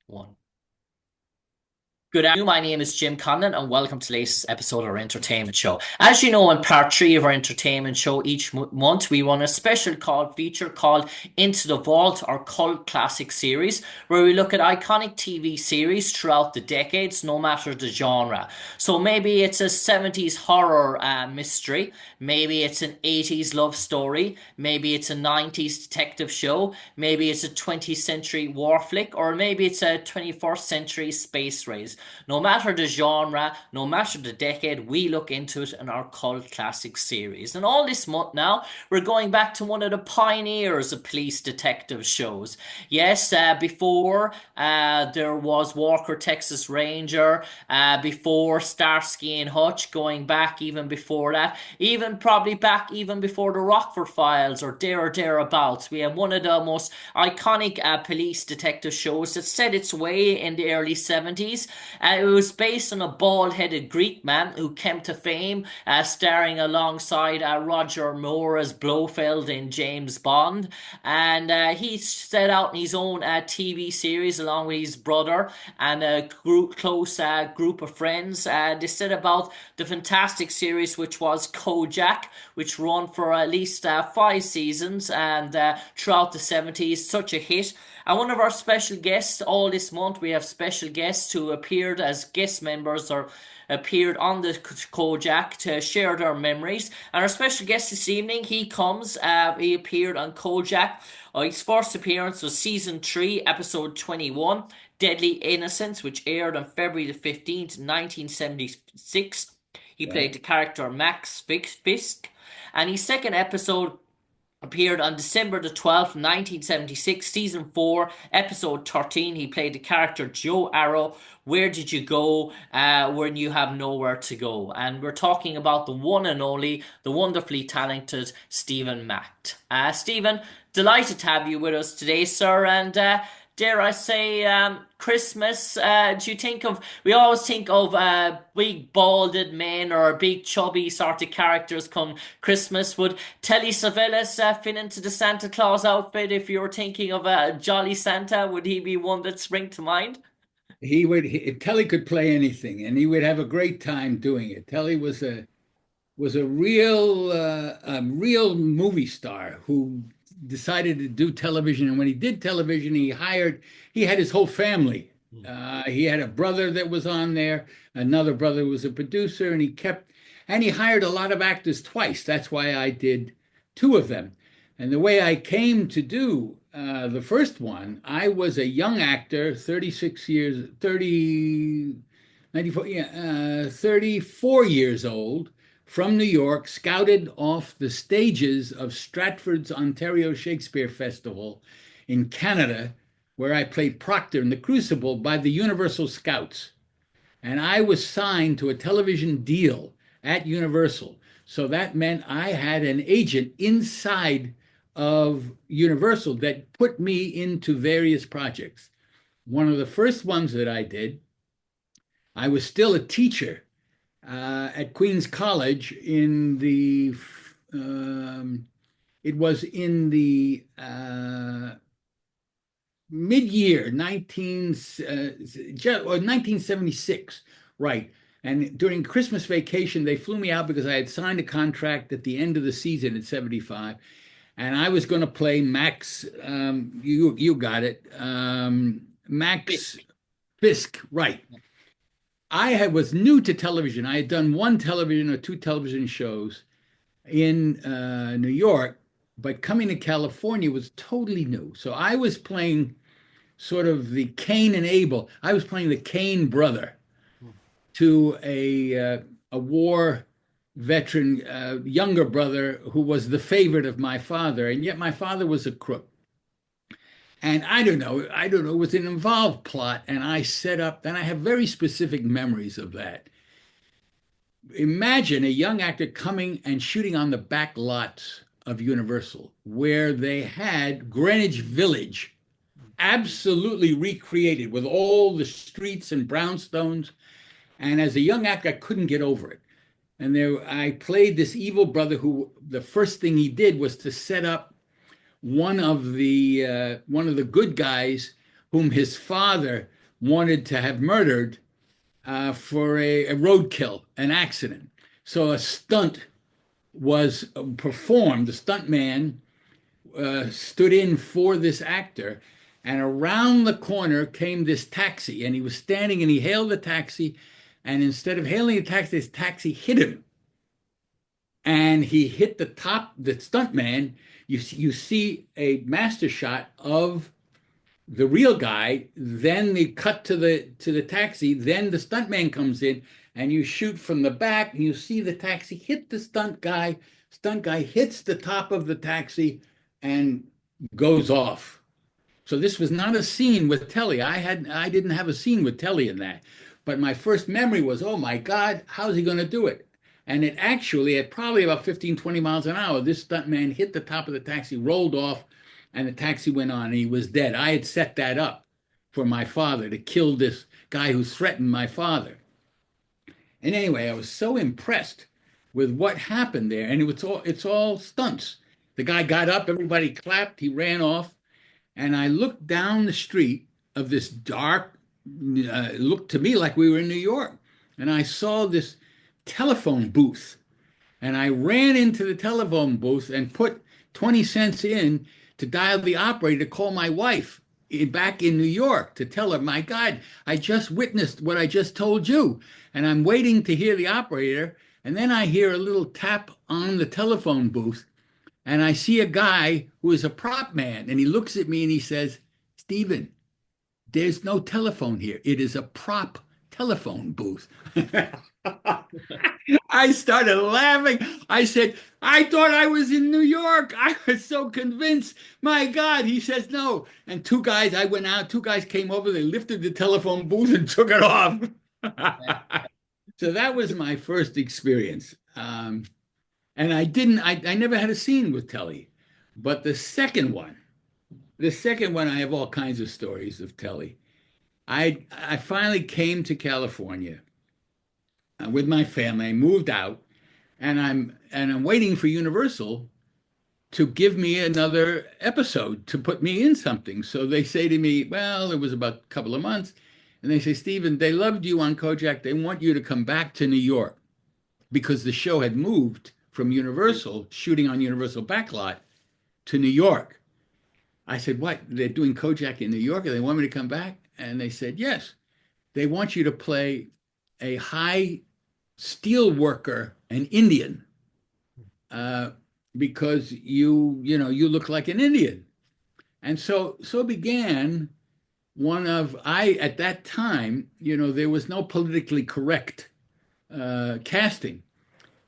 One. Good afternoon. My name is Jim Conlan, and welcome to the latest episode of our entertainment show. As you know, in part three of our entertainment show each month, we run a special feature called Into the Vault, our cult classic series, where we look at iconic TV series throughout the decades, no matter the genre. So maybe it's a 70s horror mystery, maybe it's an 80s love story, maybe it's a 90s detective show, maybe it's a 20th century war flick, or maybe it's a 21st century space race. No matter the genre, no matter the decade, we look into it in our cult classic series. And all this month now, we're going back to one of the pioneers of police detective shows. Yes, before there was Walker, Texas Ranger, before Starsky and Hutch, going back even before that, even probably back even before the Rockford Files or there or thereabouts. We have one of the most iconic police detective shows that set its way in the early 70s. It was based on a bald-headed Greek man who came to fame, starring alongside Roger Moore as Blofeld in James Bond. And he set out in his own TV series along with his brother and a close group of friends. They set about the fantastic series which was Kojak, which ran for at least 5 seasons and throughout the 70s, such a hit. And one of our special guests all this month, we have special guests who appeared as guest members or appeared on the Kojak to share their memories. And our special guest this evening, he appeared on Kojak. His first appearance was season 3, episode 21, Deadly Innocence, which aired on February the 15th, 1976. He played the character Max Fisk. And his second episode appeared on December the 12th, 1976, season 4, episode 13. He played the character Joe Arrow. Where did you go when you have nowhere to go? And we're talking about the one and only, the wonderfully talented Stephen Macht. Stephen, delighted to have you with us today, sir. And dare I say, Christmas, do you think of, we always think of big balded men or big chubby sort of characters come Christmas. Would Telly Savalas fit into the Santa Claus outfit if you were thinking of a jolly Santa? Would he be one that spring to mind? Telly could play anything, and he would have a great time doing it. Telly was a real movie star who decided to do television. And when he did television, he had his whole family. He had a brother that was on there, another brother was a producer, and he hired a lot of actors twice. That's why I did two of them. And the way I came to do the first one, I was a young actor, 36 years, 30, 94, yeah, 34 years old, from New York, scouted off the stages of Stratford's Ontario Shakespeare Festival in Canada, where I played Proctor in The Crucible by the Universal Scouts. And I was signed to a television deal at Universal. So that meant I had an agent inside of Universal that put me into various projects. One of the first ones that I did, I was still a teacher at Queens College it was in the mid-year 1976, right? And during Christmas vacation, they flew me out because I had signed a contract at the end of the season at 75, and I was going to play Max. You got it, Max Fisk, right? Was new to television. I had done one television or two television shows in New York, but coming to California was totally new. So I was playing sort of the Cain and Abel. I was playing the Cain brother to a war veteran, younger brother who was the favorite of my father, and yet my father was a crook. And I don't know, it was an involved plot, and I set up, and I have very specific memories of that. Imagine a young actor coming and shooting on the back lots of Universal, where they had Greenwich Village absolutely recreated with all the streets and brownstones. And as a young actor, I couldn't get over it. And I played this evil brother who the first thing he did was to set up one of the good guys whom his father wanted to have murdered for a roadkill, an accident. So a stunt was performed. The stunt man stood in for this actor, and around the corner came this taxi, and he was standing and he hailed the taxi, and instead of hailing the taxi, this taxi hit him, and he hit the top, the stunt man. You see a master shot of the real guy, then they cut to the taxi, then the stuntman comes in, and you shoot from the back, and you see the taxi hit the stunt guy hits the top of the taxi and goes off. So this was not a scene with Telly. I didn't have a scene with Telly in that. But my first memory was, oh my God, how's he going to do it? And it actually, at probably about 15, 20 miles an hour, this stuntman hit the top of the taxi, rolled off, and the taxi went on, and he was dead. I had set that up for my father to kill this guy who threatened my father. And anyway, I was so impressed with what happened there, and it's all stunts. The guy got up, everybody clapped, he ran off, and I looked down the street of this dark, looked to me like we were in New York, and I saw this telephone booth, and I ran into the telephone booth and put 20 cents in to dial the operator to call my wife back in New York to tell her, my God, I just witnessed what I just told you. And I'm waiting to hear the operator. And then I hear a little tap on the telephone booth. And I see a guy who is a prop man. And he looks at me and he says, Stephen, there's no telephone here. It is a prop telephone booth. I started laughing. I said, I thought I was in New York. I was so convinced. My God. He says, no. And I went out, two guys came over, they lifted the telephone booth and took it off. So that was my first experience. And I never had a scene with Telly. But the second one, I have all kinds of stories of Telly. I finally came to California with my family. I moved out, and I'm waiting for Universal to give me another episode to put me in something. So they say to me, well, it was about a couple of months, and they say, Stephen, they loved you on Kojak. They want you to come back to New York because the show had moved from Universal, shooting on Universal backlot, to New York. I said, what? They're doing Kojak in New York, and they want me to come back? And they said, yes. They want you to play a high steel worker, an Indian, because you look like an Indian. And so began at that time, there was no politically correct casting.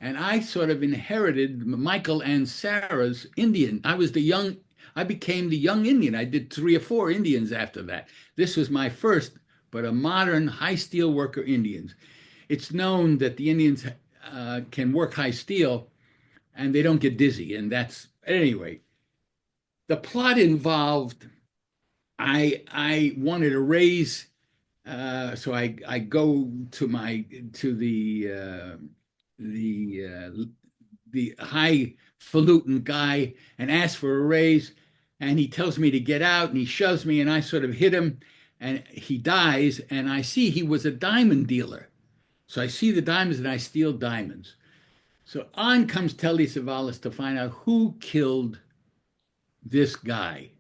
And I sort of inherited Michael and Sarah's Indian. I became the young Indian. I did 3 or 4 Indians after that. This was my first, but a modern high steel worker Indians. It's known that the Indians can work high steel and they don't get dizzy. And that's, at any rate, the plot involved, I wanted to raise, so I go to the highfalutin guy and ask for a raise, and he tells me to get out, and he shoves me, and I sort of hit him, and he dies, and I see he was a diamond dealer. So I see the diamonds, and I steal diamonds. So on comes Telly Savalas to find out who killed this guy.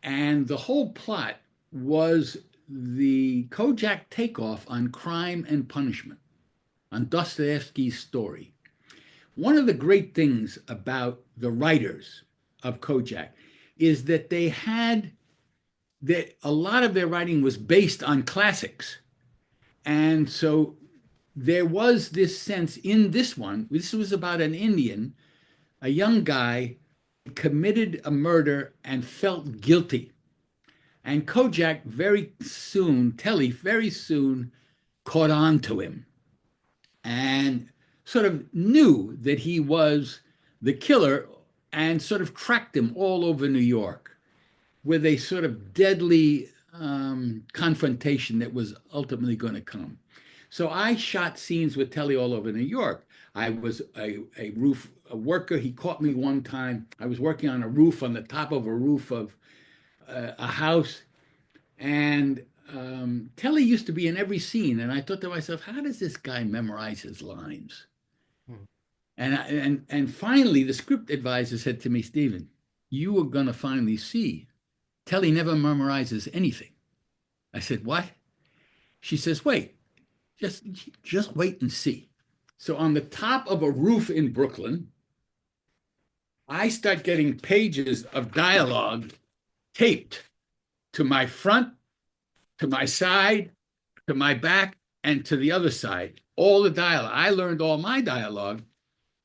And the whole plot was the Kojak takeoff on Crime and Punishment, on Dostoevsky's story. One of the great things about the writers of Kojak is that a lot of their writing was based on classics. And so there was this sense in this one. This was about an Indian, a young guy, committed a murder and felt guilty. And Kojak Telly very soon caught on to him and sort of knew that he was the killer and sort of tracked him all over New York with a sort of deadly confrontation that was ultimately going to come. So I shot scenes with Telly all over New York. I was a roof worker. He caught me one time. I was working on a roof, on the top of a roof of a house. And Telly used to be in every scene, and I thought to myself, how does this guy memorize his lines? Hmm. And finally, the script advisor said to me, Stephen, you are going to finally see Telly never memorizes anything. I said, what? She says, wait, just just wait and see. So on the top of a roof in Brooklyn, I start getting pages of dialogue taped to my front, to my side, to my back, and to the other side. All the dialogue. I learned all my dialogue.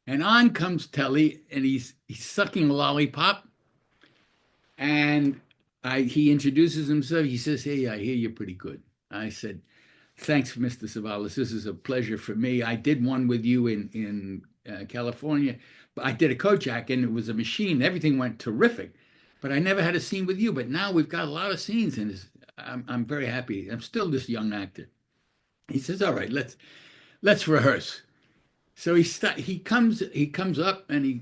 And on comes Telly, and he's sucking a lollipop, and he introduces himself. He says, "Hey, I hear you're pretty good." I said, "Thanks, Mr. Savalas. This is a pleasure for me. I did one with you in California, but I did a Kojak, and it was a machine. Everything went terrific, but I never had a scene with you. But now we've got a lot of scenes, and I'm very happy. I'm still this young actor." He says, "All right, let's rehearse." So he comes up, and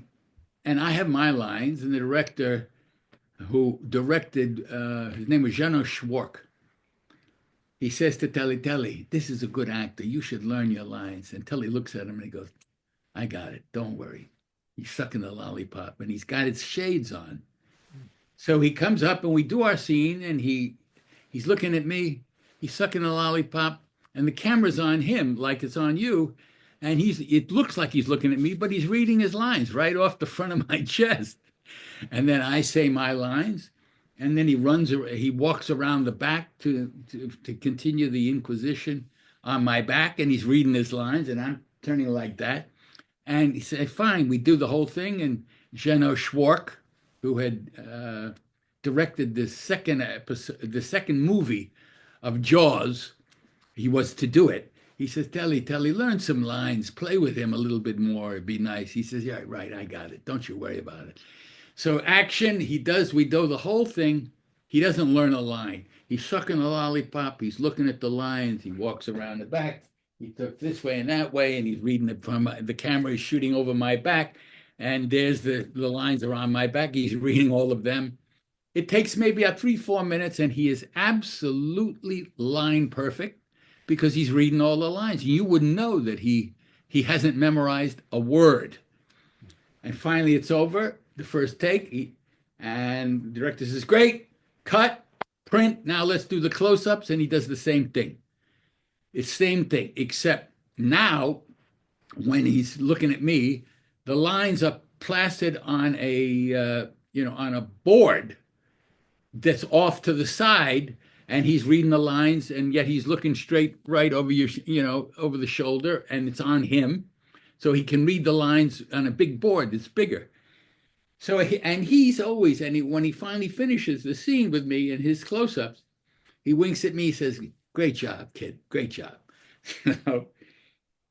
I have my lines, and the director who directed, his name was Jano Schwark. He says to Telly, this is a good actor. You should learn your lines. And Telly looks at him and he goes, I got it. Don't worry. He's sucking the lollipop and he's got his shades on. So he comes up and we do our scene and he's looking at me. He's sucking the lollipop and the camera's on him like it's on you. And it looks like he's looking at me, but he's reading his lines right off the front of my chest. And then I say my lines, and then he walks around the back to continue the inquisition on my back, and he's reading his lines, and I'm turning like that. And he said, fine, we do the whole thing. And Jeno Schwark, who had directed the second movie of Jaws, he was to do it. He says, Telly, learn some lines, play with him a little bit more, it'd be nice. He says, yeah, right, I got it. Don't you worry about it. So action, we do the whole thing. He doesn't learn a line. He's sucking a lollipop. He's looking at the lines. He walks around the back. He took this way and that way, and he's reading it from the camera is shooting over my back. And there's the lines are on my back. He's reading all of them. It takes maybe 3-4 minutes, and he is absolutely line perfect because he's reading all the lines. You wouldn't know that he hasn't memorized a word. And finally, it's over. The first take, and the director says, "Great, cut, print. Now let's do the close-ups." And he does the same thing. It's the same thing, except now when he's looking at me, the lines are plastered on on a board that's off to the side, and he's reading the lines, and yet he's looking straight right over over the shoulder, and it's on him, so he can read the lines on a big board that's bigger. So and he's always when he finally finishes the scene with me and his close-ups, he winks at me, says, "Great job, kid, great job." you know.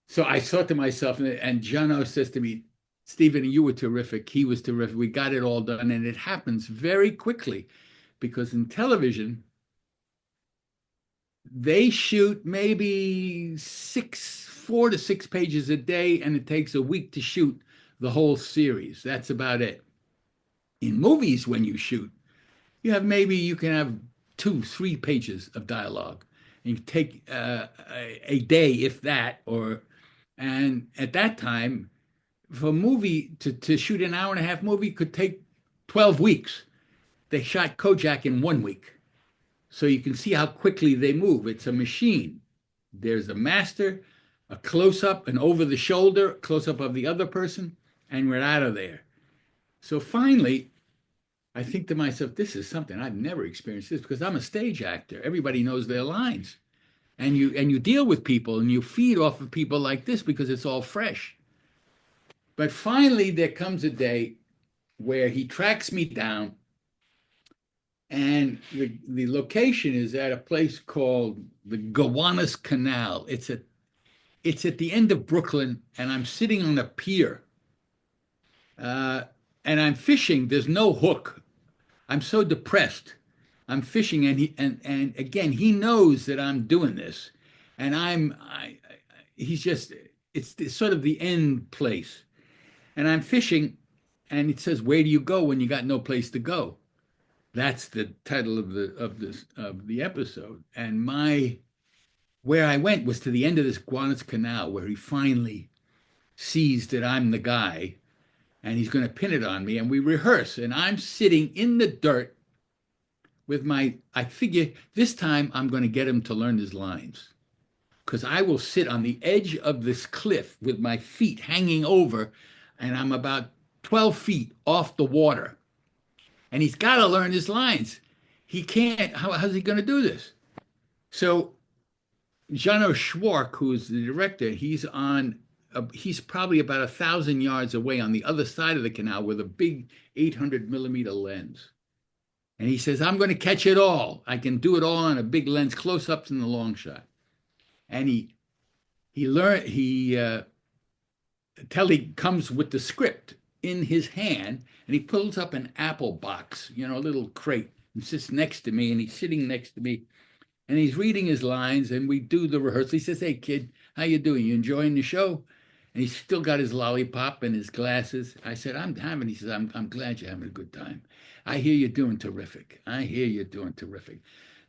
So I thought to myself, and Jono says to me, "Stephen, you were terrific. He was terrific. We got it all done, and it happens very quickly, because in television they shoot maybe 4 to 6 pages a day, and it takes a week to shoot the whole series. That's about it. In movies, when you shoot, you can have 2, 3 pages of dialogue, and you take a day, if that, and at that time, for a movie to shoot an hour and a half movie could take 12 weeks. They shot Kojak in 1 week. So you can see how quickly they move. It's a machine. There's a master, a close up, an over the shoulder, close up of the other person, and we're out of there. So finally, I think to myself, this is something I've never experienced this, because I'm a stage actor. Everybody knows their lines. And you deal with people and you feed off of people like this because it's all fresh. But finally, there comes a day where he tracks me down, and the location is at a place called the Gowanus Canal. It's at the end of Brooklyn, and I'm sitting on a pier, uh, and I'm fishing. There's no hook. I'm so depressed. I'm fishing, and and again he knows that I'm doing this, and he's just it's sort of the end place, and I'm fishing, and it says, "Where do you go when you got no place to go?" That's the title of the episode. And my where I went was to the end of this Guadalcanal Canal, where he finally sees that I'm the guy, and he's going to pin it on me. And we rehearse, and I'm sitting in the dirt with my. I figure this time I'm going to get him to learn his lines, because I will sit on the edge of this cliff with my feet hanging over, and I'm about 12 feet off the water. And he's got to learn his lines. He can't. How's he going to do this? So Jano Schwark, who's the director, he's probably about 1,000 yards away on the other side of the canal with a big 800 millimeter lens. And he says, I'm going to catch it all. I can do it all on a big lens, close ups and the long shot. And he learned, Telly comes with the script in his hand, and he pulls up an apple box, a little crate, and sits next to me, and he's sitting next to me, and he's reading his lines, and we do the rehearsal. He says, "Hey, kid, how you doing? You enjoying the show?" And he's still got his lollipop and his glasses. I said, "I'm having." He says, "I'm glad you're having a good time. I hear you're doing terrific. I hear you're doing terrific.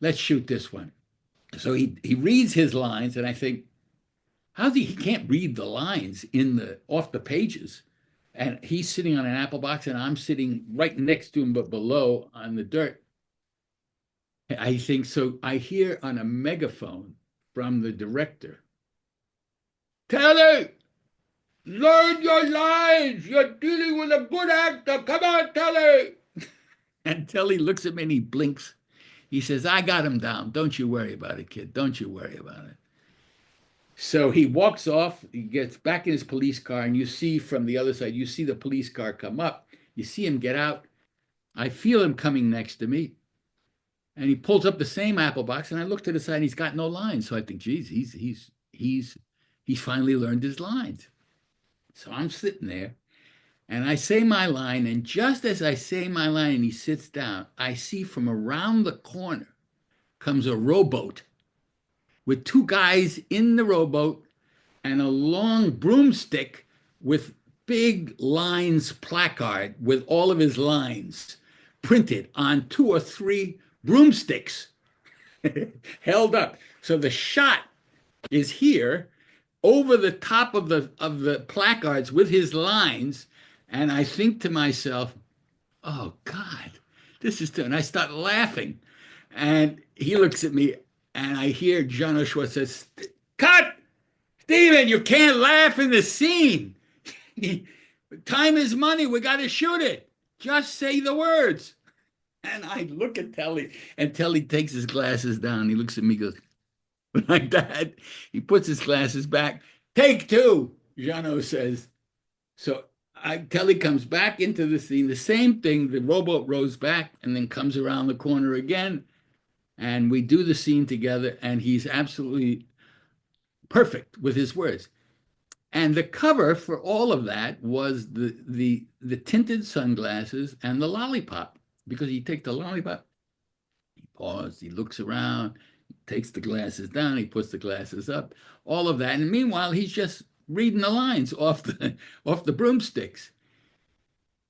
Let's shoot this one." So he reads his lines, and I think, how's he can't read the lines in the off the pages. And he's sitting on an apple box, and I'm sitting right next to him, but below on the dirt. I think so. I hear on a megaphone from the director, "Telly, learn your lines. You're dealing with a good actor. Come on, Telly." And Telly looks at me and he blinks. He says, "I got him down. Don't you worry about it, kid. Don't you worry about it." So he walks off, he gets back in his police car, and you see from the other side, you see the police car come up, you see him get out. I feel him coming next to me, and he pulls up the same apple box, and I look to the side, and he's got no lines. So I think, geez, he's finally learned his lines. So I'm sitting there, and I say my line, and just as I say my line and he sits down, I see from around the corner comes a rowboat with two guys in the rowboat and a long broomstick with big lines placard with all of his lines printed on two or three broomsticks held up. So the shot is here over the top of the placards with his lines, and I think to myself, "Oh God, this is." And I start laughing, and he looks at me, and I hear John O'Schwartz says, "Cut! Steven, you can't laugh in the scene. Time is money. We got to shoot it. Just say the words." And I look at Telly, and Telly takes his glasses down. He looks at me, goes like that. He puts his glasses back. "Take two," Jeannot says. So Telly comes back into the scene. The same thing. The rowboat rows back and then comes around the corner again. And we do the scene together. And he's absolutely perfect with his words. And the cover for all of that was the tinted sunglasses and the lollipop, because he takes the lollipop, he pauses, he looks around, he takes the glasses down, he puts the glasses up, all of that. And meanwhile, he's just reading the lines off the broomsticks.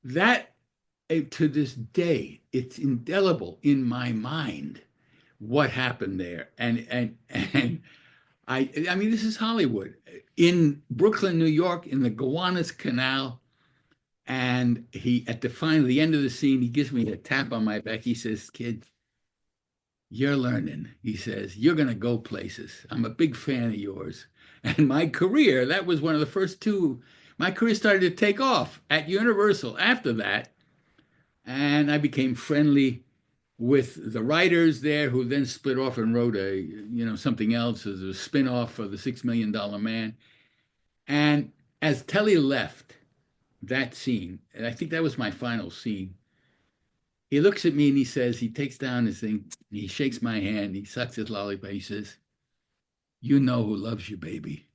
That to this day, it's indelible in my mind what happened there. And I mean, this is Hollywood. In Brooklyn, New York, in the Gowanus Canal, and he at the end of the scene, he gives me a tap on my back. He says, "Kid, you're learning." He says, "You're gonna go places. I'm a big fan of yours." And my career, that was one of the first two. My career started to take off at Universal after that, and I became friendly with the writers there, who then split off and wrote something else as a spin-off of the $6 Million Man. And as Telly left that scene, and I think that was my final scene, he looks at me and he says, he takes down his thing, he shakes my hand, he sucks his lollipop, he says, "You know who loves you, baby."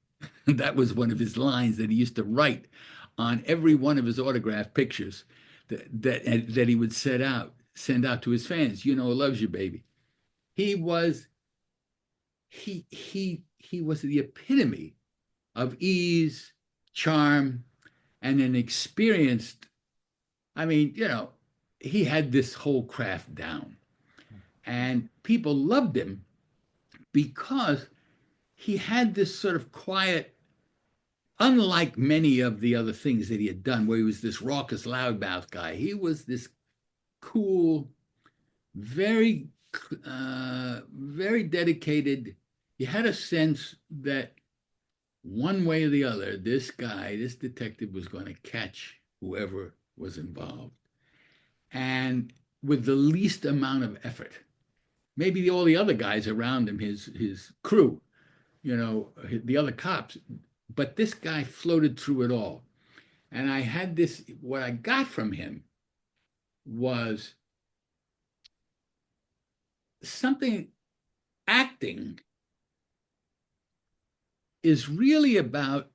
That was one of his lines that he used to write on every one of his autograph pictures that he would send out to his fans. "You know who loves you, baby." He was he was the epitome of ease, charm, and an experienced. I mean, he had this whole craft down, and people loved him because he had this sort of quiet, unlike many of the other things that he had done, where he was this raucous loudmouth guy. He was this cool, very, very dedicated. You had a sense that one way or the other, this guy, this detective, was going to catch whoever was involved, and with the least amount of effort. Maybe all the other guys around him, his crew, the other cops, but this guy floated through it all. And I had this, what I got from him was something. Acting is really about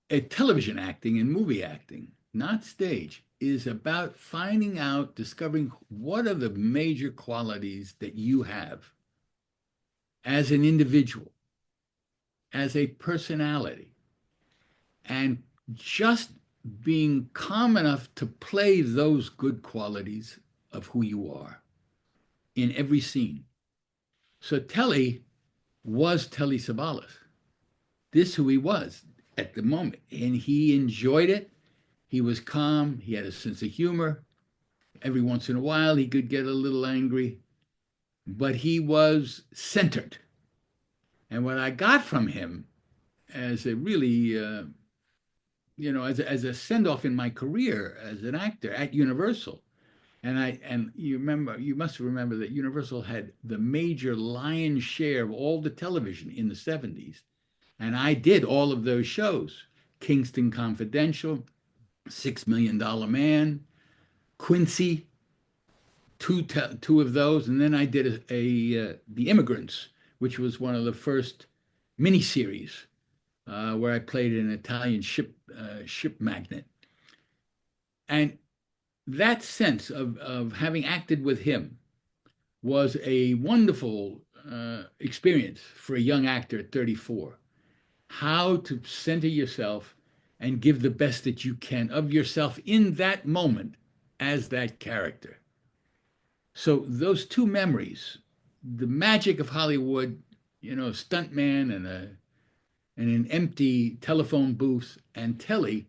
a television acting and movie acting, not stage, is about finding out, discovering what are the major qualities that you have as an individual, as a personality, and just being calm enough to play those good qualities of who you are in every scene. So Telly was Telly Savalas. This who he was at the moment, and he enjoyed it. He was calm. He had a sense of humor. Every once in a while, he could get a little angry, but he was centered. And what I got from him as a really, as a send off in my career as an actor at Universal, and you must remember that Universal had the major lion's share of all the television in the 70s. And I did all of those shows: Kingston Confidential, $6 Million Man, Quincy, two of those. And then I did The Immigrants, which was one of the first miniseries where I played an Italian ship magnate. And that sense of having acted with him was a wonderful experience for a young actor at 34. How to center yourself and give the best that you can of yourself in that moment as that character. So those two memories, the magic of Hollywood, stuntman and an empty telephone booth, and Telly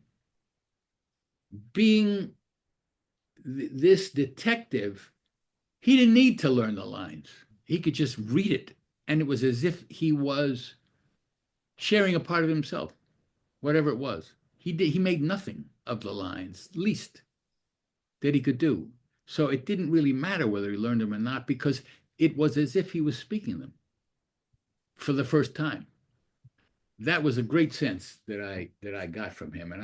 being this detective, he didn't need to learn the lines. He could just read it. And it was as if he was sharing a part of himself, whatever it was. He made nothing of the lines, least that he could do. So it didn't really matter whether he learned them or not, because it was as if he was speaking them for the first time. That was a great sense that I got from him,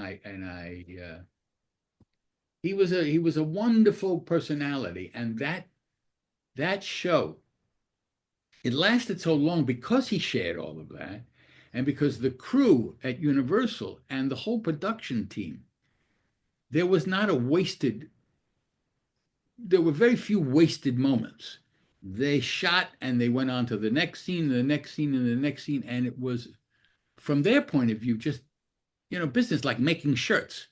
he was a wonderful personality, and that show, it lasted so long because he shared all of that, and because the crew at Universal and the whole production team, there was not a wasted, there were very few wasted moments. They shot and they went on to the next scene, the next scene, and the next scene, and it was, from their point of view, just business like making shirts.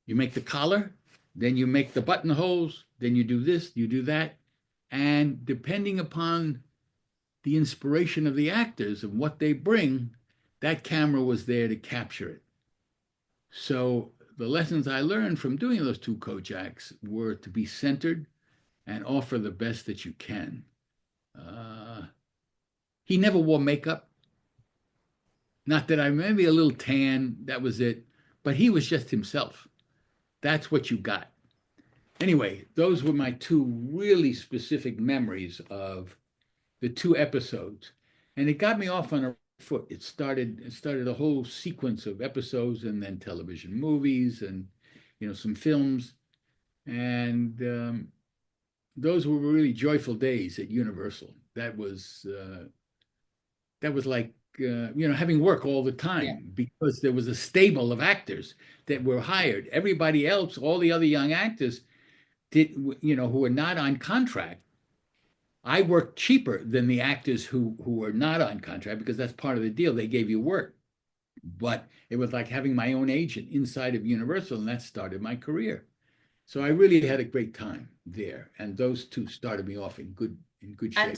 You make the collar, then you make the buttonholes, then you do this, you do that, and depending upon the inspiration of the actors and what they bring, that camera was there to capture it. So the lessons I learned from doing those two Kojaks were to be centered and offer the best that you can. Uh, he never wore makeup. Not that I maybe a little tan, that was it, but he was just himself. That's what you got. Anyway, those were my two really specific memories of the two episodes, and it got me off on a foot. It started a whole sequence of episodes, and then television movies, and some films, and those were really joyful days at Universal. That was like having work all the Yeah. time, because there was a stable of actors that were hired. Everybody else, all the other young actors, who were not on contract. I worked cheaper than the actors who were not on contract, because that's part of the deal. They gave you work, but it was like having my own agent inside of Universal, and that started my career. So I really had a great time there, and those two started me off in good And shape.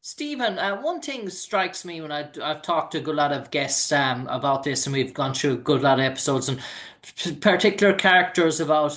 Stephen, one thing strikes me when I've talked to a good lot of guests about this, and we've gone through a good lot of episodes and particular characters about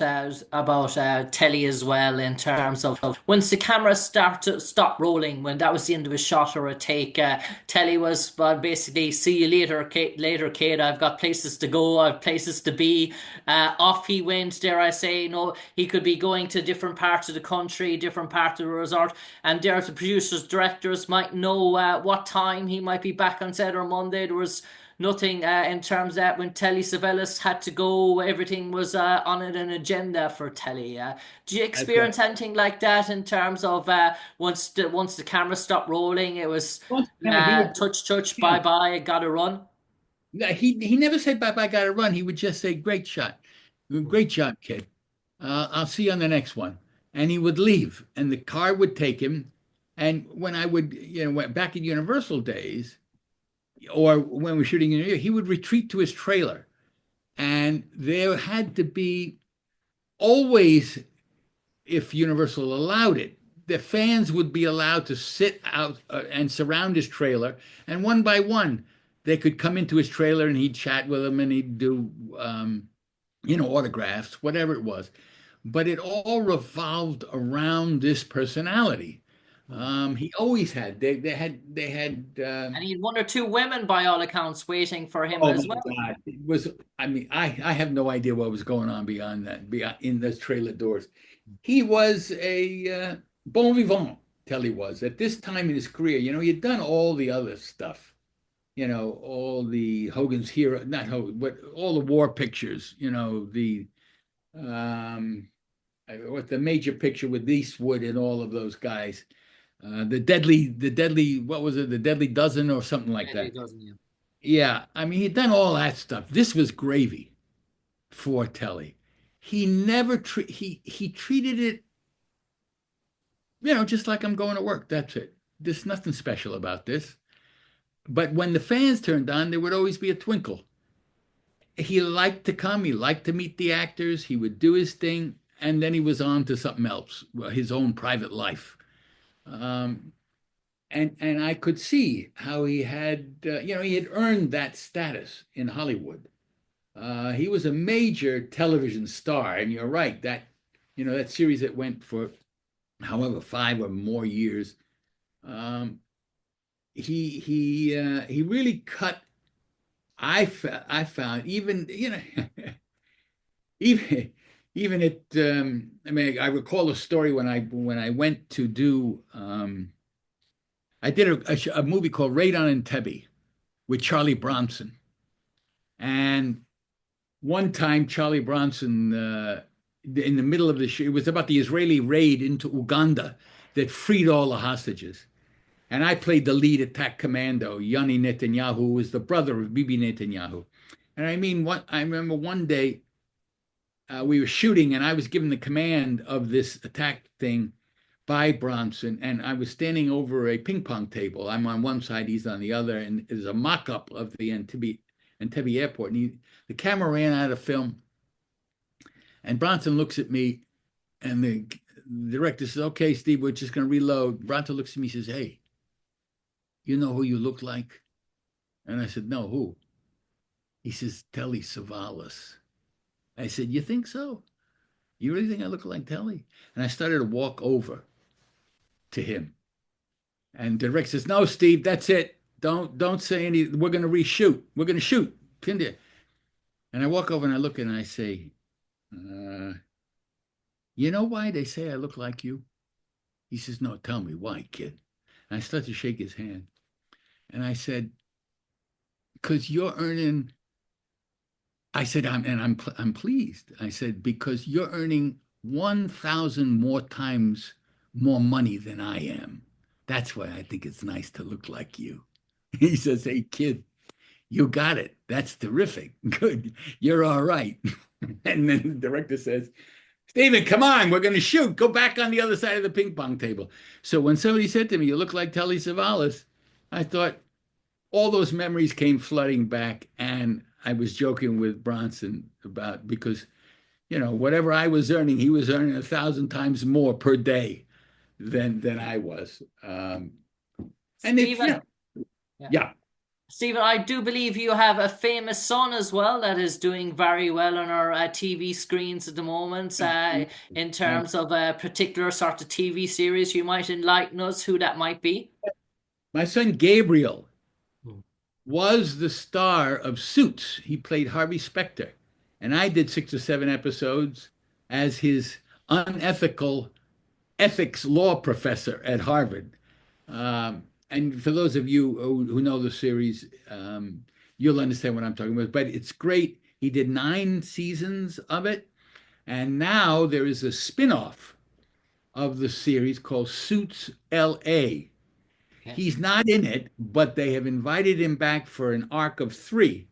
Telly as well. In terms of once the camera stop rolling, when that was the end of a shot or a take, Telly was, well, basically, see you later, kid. I've got places to go. I've places to be. Off he went. Dare I say? No, he could be going to different parts of the country, different parts of the resort, and there the producers, directors might know what time he might be back on set on Monday. There was nothing in terms of that when Telly Savalas had to go. Everything was on an agenda for Telly. Do you That's right. experience anything like that in terms of once the camera stopped rolling, it was Once again, he would, touch, yeah. bye bye, gotta run. No, he never said bye bye, gotta run. He would just say, "Great shot, great job, kid. I'll see you on the next one." And he would leave, and the car would take him. And when I would, went back in Universal days, or when we were shooting in New York, he would retreat to his trailer, and there had to be always, if Universal allowed it, the fans would be allowed to sit out and surround his trailer, and one by one, they could come into his trailer and he'd chat with them and he'd do, autographs, whatever it was. But it all revolved around this personality. He always had. And he had one or two women, by all accounts, waiting for him Oh as my well. God! It was. I mean, I have no idea what was going on beyond that, beyond in those trailer doors. He was a bon vivant. Telly was at this time in his career. He had done all the other stuff. All the Hogan's Hero, not Hogan, but all the war pictures. The um, what the major picture with Eastwood and all of those guys. The deadly, what was it? The Deadly Dozen or something like Really that. doesn't he? Yeah, I mean, he'd done all that stuff. This was gravy for Telly. He never he treated it, just like I'm going to work. That's it. There's nothing special about this. But when the fans turned on, there would always be a twinkle. He liked to come. He liked to meet the actors. He would do his thing, and then he was on to something else, his own private life. Um, and I could see how he had earned that status in Hollywood. He was a major television star, and you're right that series that went for however 5 or more years. Um, he really cut. I found even even even at I mean I recall a story when I went to do I did a movie called Radon and Tebby with Charlie Bronson. And one time, Charlie Bronson, in the middle of the show, it was about the Israeli raid into Uganda that freed all the hostages. And I played the lead attack commando, Yoni Netanyahu, who was the brother of Bibi Netanyahu. And I remember one day we were shooting, and I was given the command of this attack thing by Bronson, and I was standing over a ping pong table. I'm on one side, he's on the other, and there's a mock-up of the Entebbe airport. And the camera ran out of film, and Bronson looks at me, and the director says, "Okay, Steve, we're just going to reload." Bronson looks at me, and says, "Hey, you know who you look like?" And I said, "No, who?" He says, "Telly Savalas." I said, "You think so? You really think I look like Telly?" And I started to walk over to him. And the director says, "No, Steve, that's it. Don't say any. We're going to reshoot. We're going to shoot." And I walk over and I look and I say, uh, "You know why they say I look like you?" He says, "No, tell me why, kid." And I start to shake his hand. And I said, "Because you're earning." I said, I'm pleased. I said, "Because you're earning 1,000 more times more money than I am. That's why I think it's nice to look like you." He says, "Hey, kid, you got it. That's terrific. Good. You're all right." And then the director says, "Steven, come on. We're going to shoot. Go back on the other side of the ping pong table." So when somebody said to me, "You look like Telly Savalas," I thought all those memories came flooding back. And I was joking with Bronson about because whatever I was earning, he was earning 1,000 times more per day than I was. And it's, Stephen, yeah. yeah. Stephen, I do believe you have a famous son as well that is doing very well on our TV screens at the moment. In Uh, terms of a particular sort of TV series, you might enlighten us who that might be. my son Gabriel Hmm. was the star of Suits. He played Harvey Specter, and I did 6 or 7 episodes as his unethical ethics law professor at Harvard. And for those of you who know the series, you'll understand what I'm talking about. But it's great. He did 9 seasons of it, and now there is a spin-off of the series called Suits LA. Okay. He's not in it, but they have invited him back for an arc of 3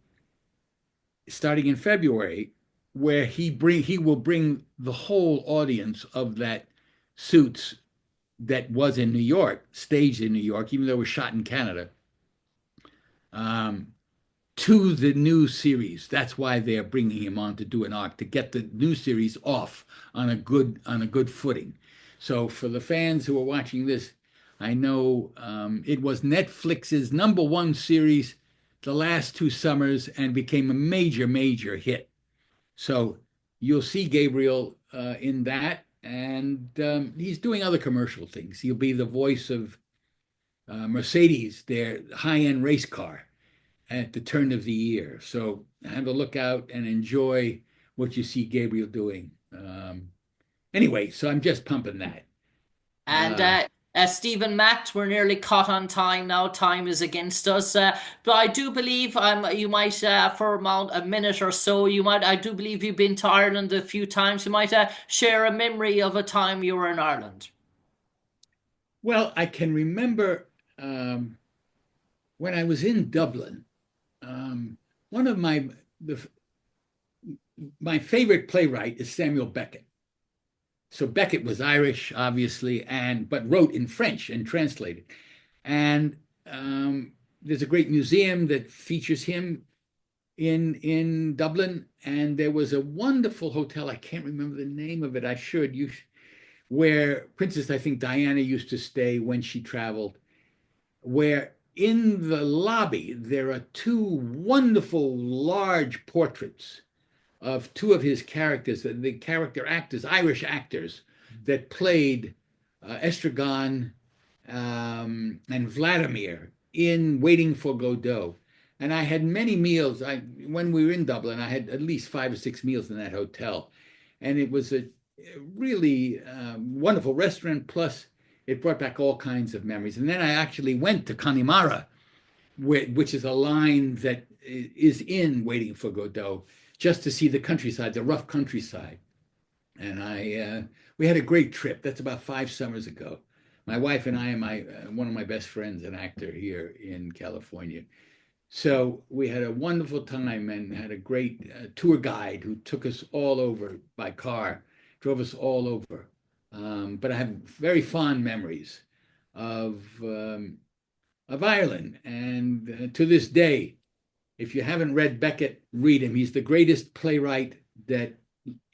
starting in February, where he will bring the whole audience of that Suits that was in New York, staged in New York, even though it was shot in Canada, um, to the new series. That's why they are bringing him on to do an arc to get the new series off on a good footing. So for the fans who are watching this, I know it was Netflix's #1 series the last 2 summers and became a major hit. So you'll see Gabriel in that, and he's doing other commercial things. He'll be the voice of Mercedes, their high-end race car, at the turn of the year. So have a look out and enjoy what you see Gabriel doing. Anyway, so I'm just pumping that. And Uh, Stephen Macht, we're nearly caught on time now. Time is against us. But I do believe you might, for a minute or so, I do believe you've been to Ireland a few times. You might share a memory of a time you were in Ireland. well, I can remember when I was in Dublin. One of my favorite playwright is Samuel Beckett. So Beckett was Irish, obviously, and but wrote in French and translated. And there's a great museum that features him in Dublin. And there was a wonderful hotel. I can't remember the name of it. I should. Where Princess, I think Diana used to stay when she traveled. Where in the lobby there are 2 wonderful large portraits of 2 of his characters, the character actors, Irish actors that played Estragon and Vladimir in Waiting for Godot. And I had many meals. When we were in Dublin, I had at least 5 or 6 meals in that hotel. And it was a really wonderful restaurant. Plus, it brought back all kinds of memories. And then I actually went to Connemara, which is a line that is in Waiting for Godot, just to see the countryside, the rough countryside. And we had a great trip. That's about 5 summers ago. My wife and I and my one of my best friends, an actor here in California. So we had a wonderful time and had a great tour guide who took us all over by car, drove us all over. But I have very fond memories of um, of Ireland, and to this day, if you haven't read Beckett, read him. He's the greatest playwright that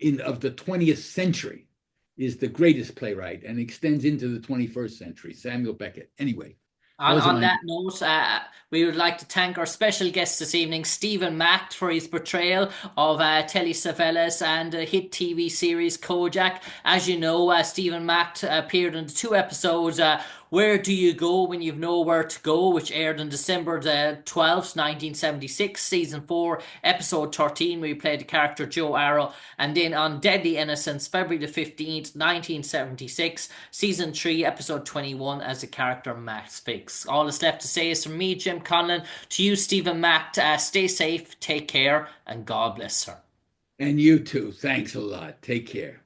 in of the 20th century is the greatest playwright and extends into the 21st century. Samuel Beckett. Anyway, those are On my that note, we would like to thank our special guest this evening, Stephen Macht, for his portrayal of Telly Savalas and hit TV series Kojak. As you know, Stephen Macht appeared in the 2 episodes Where Do You Go When You've Nowhere to Go, which aired on December the 12th, 1976, season 4, episode 13, where he played the character Joe Arrow, and then on Deadly Innocence, February the 15th, 1976, season 3, episode 21, as the character Max Fix. All that's left to say is from me, Jim Conlan, to you, Stephen Macht. Stay safe, take care, and God bless her. and you too. Thanks a lot. Take care.